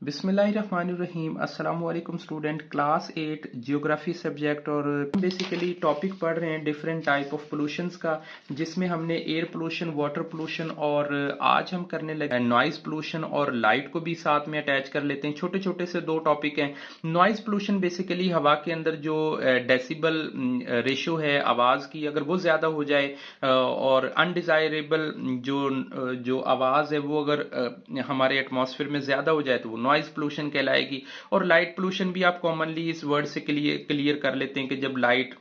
बिस्मिल्लाहिर्रहमानिर्रहीम। अस्सलाम वालेकुम स्टूडेंट। क्लास 8 जियोग्राफी सब्जेक्ट और बेसिकली टॉपिक पढ़ रहे हैं डिफरेंट टाइप ऑफ पोल्यूशंस का, जिसमें हमने एयर पोल्यूशन, वाटर पोल्यूशन और आज हम करने लगे नॉइज पोल्यूशन और लाइट को भी साथ में अटैच कर लेते हैं। छोटे छोटे से दो टॉपिक हैं। नॉइज पोल्यूशन बेसिकली हवा के अंदर जो डेसिबल रेशो है आवाज की, अगर वो ज्यादा हो जाए और अनडिजायरेबल जो जो आवाज है वो अगर हमारे एटमॉस्फेयर में ज्यादा हो जाए तो वो नॉइज पोल्यूशन कहलाएगी। और लाइट पोल्यूशन भी आप कॉमनली इस वर्ड से क्लियर कर लेते हैं कि जब लाइट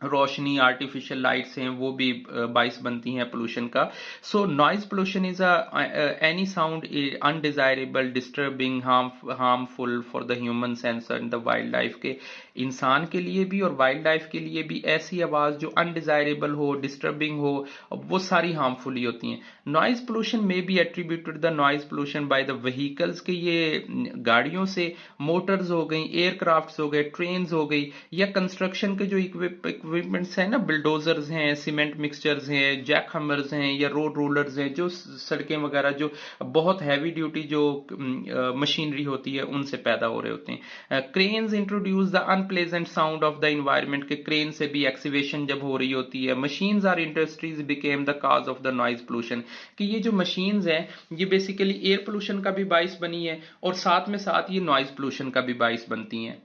रोशनी आर्टिफिशियल लाइट्स हैं वो भी बाइस बनती हैं पोल्यूशन का। So noise pollution is any sound undesirable, disturbing, harmful for the human sense and the wild life. के इंसान के लिए भी और वाइल्ड लाइफ के लिए भी ऐसी आवाज जो अनडिजायरेबल हो, डिस्टर्बिंग हो, वो सारी हार्मफुल ही होती हैं। नॉइज पोल्यूशन में be attributed the noise pollution by the vehicles, के ये गाड़ियों से, मोटर्स हो गई, एयरक्राफ्ट्स हो गए, ट्रेन्स हो गई, या कंस्ट्रक्शन के जो इक्विपमेंट्स हैं ना, बिल्डोजर्स हैं, सीमेंट मिक्सचर्स हैं, जैक हमर्स हैं, या रोड रोलर्स हैं, जो सड़कें वगैरह जो बहुत हैवी ड्यूटी जो मशीनरी होती है उनसे पैदा हो रहे होते हैं। Cranes introduce the unpleasant sound of the environment, के क्रेन से भी एक्सीवेशन जब हो रही होती है। Machines are industries became the cause of the noise pollution, कि ये जो मशीन्स हैं ये बेसिकली एयर पोल्यूशन का भी बाइस बनी है और साथ में साथ ये नॉइज पोल्यूशन का भी बाइस बनती हैं।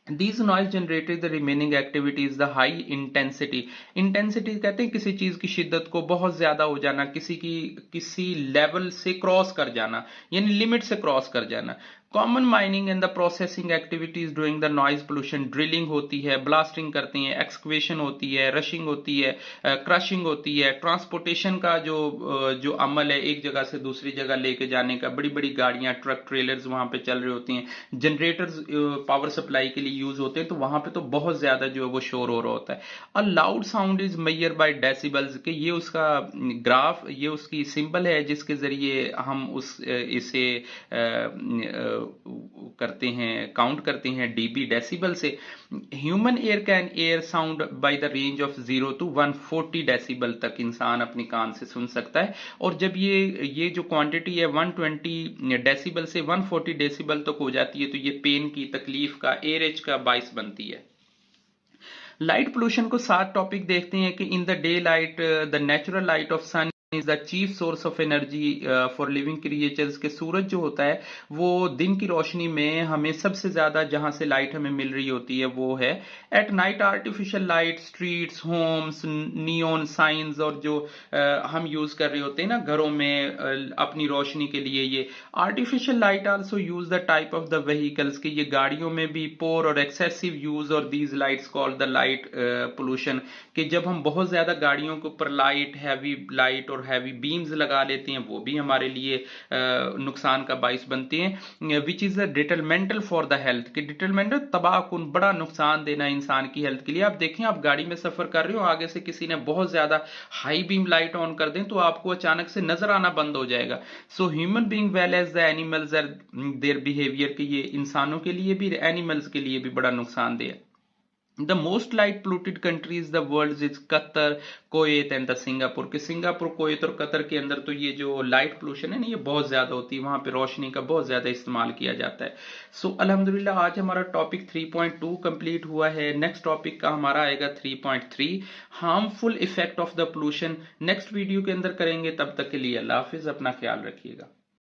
These noise generated the remaining activities the high intensity। Intensity कहते हैं किसी चीज की शिद्दत को बहुत ज्यादा हो जाना, किसी लेवल से क्रॉस कर जाना, यानी लिमिट से क्रॉस कर जाना। Common mining and the processing activities during the noise pollution, drilling होती है, ब्लास्टिंग करते हैं, एक्सकवेशन होती है, रशिंग होती है, क्रशिंग होती है। ट्रांसपोर्टेशन का जो अमल है एक जगह से दूसरी जगह लेके जाने का, बड़ी बड़ी गाड़ियां, ट्रक, ट्रेलर्स वहां पे चल रहे होती हैं। जनरेटर्स पावर सप्लाई के लिए यूज होते हैं, तो वहां पे तो बहुत ज्यादा जो है वो शोर हो रहा होता है। A loud sound is measure by decibels, के ये उसका ग्राफ, ये उसकी सिंबल है जिसके जरिए हम इसे करते हैं, काउंट करते हैं डीबी, डेसिबल से। Human air can air sound by the range of 0 to 140 decibel तक इंसान अपने कान से सुन सकता है। और जब ये जो क्वांटिटी है 120 डेसिबल से 140 डेसिबल तक हो जाती है तो ये पेन की, तकलीफ का, एरेज का बाइस बनती है। लाइट पोल्यूशन को 7 टॉपिक देखते हैं कि in the day light the natural light of sun is the chief source of energy for living creatures, के सूरज जो होता है वो दिन की रोशनी में हमें सबसे ज्यादा जहां से लाइट हमें मिल रही होती है वो है। At night artificial light, streets, homes, neon signs, और जो हम यूज कर रहे होते हैं ना घरों में अपनी रोशनी के लिए, ये artificial light also use the type of the vehicles, के ये गाड़ियों में भी पोर और एक्सेसिव यूज और these lights called the light pollution, कि जब हम बहुत ज्यादा गाड़ियों के ऊपर लाइट, हैवी लाइट और हैवी बीम्स लगा लेते हैं वो भी हमारे लिए नुकसान का बाइस बनते हैं। Which is detrimental for the health, कि डिटरमेंटल तबाहकुन, बड़ा नुकसान देना इंसान की हेल्थ के लिए। आप देखें, आप गाड़ी में सफर कर रहे हो, आगे से किसी ने बहुत ज्यादा हाई बीम लाइट ऑन कर दें तो आपको अचानक से नजर आना बंद हो जाएगा। So human being well as the animals are their behaviour, कि ये इंसानों के लिए भी, एनिमल्स के लिए भी बड़ा नुकसानदेह है। The most light polluted countries the world is Qatar, Kuwait and the Singapore, कि सिंगापुर, कुवैत और कतर के अंदर तो ये जो लाइट पोल्यूशन है ना ये बहुत ज्यादा होती है, वहां पे रोशनी का बहुत ज्यादा इस्तेमाल किया जाता है। सो अल्हम्दुलिल्लाह आज हमारा टॉपिक 3.2 कंप्लीट हुआ है। नेक्स्ट टॉपिक का हमारा आएगा 3.3, harmful effect of the pollution. Next video के अंदर करेंगे, तब तक के लिए अल्लाह हाफिज, अपना ख्याल रखिएगा।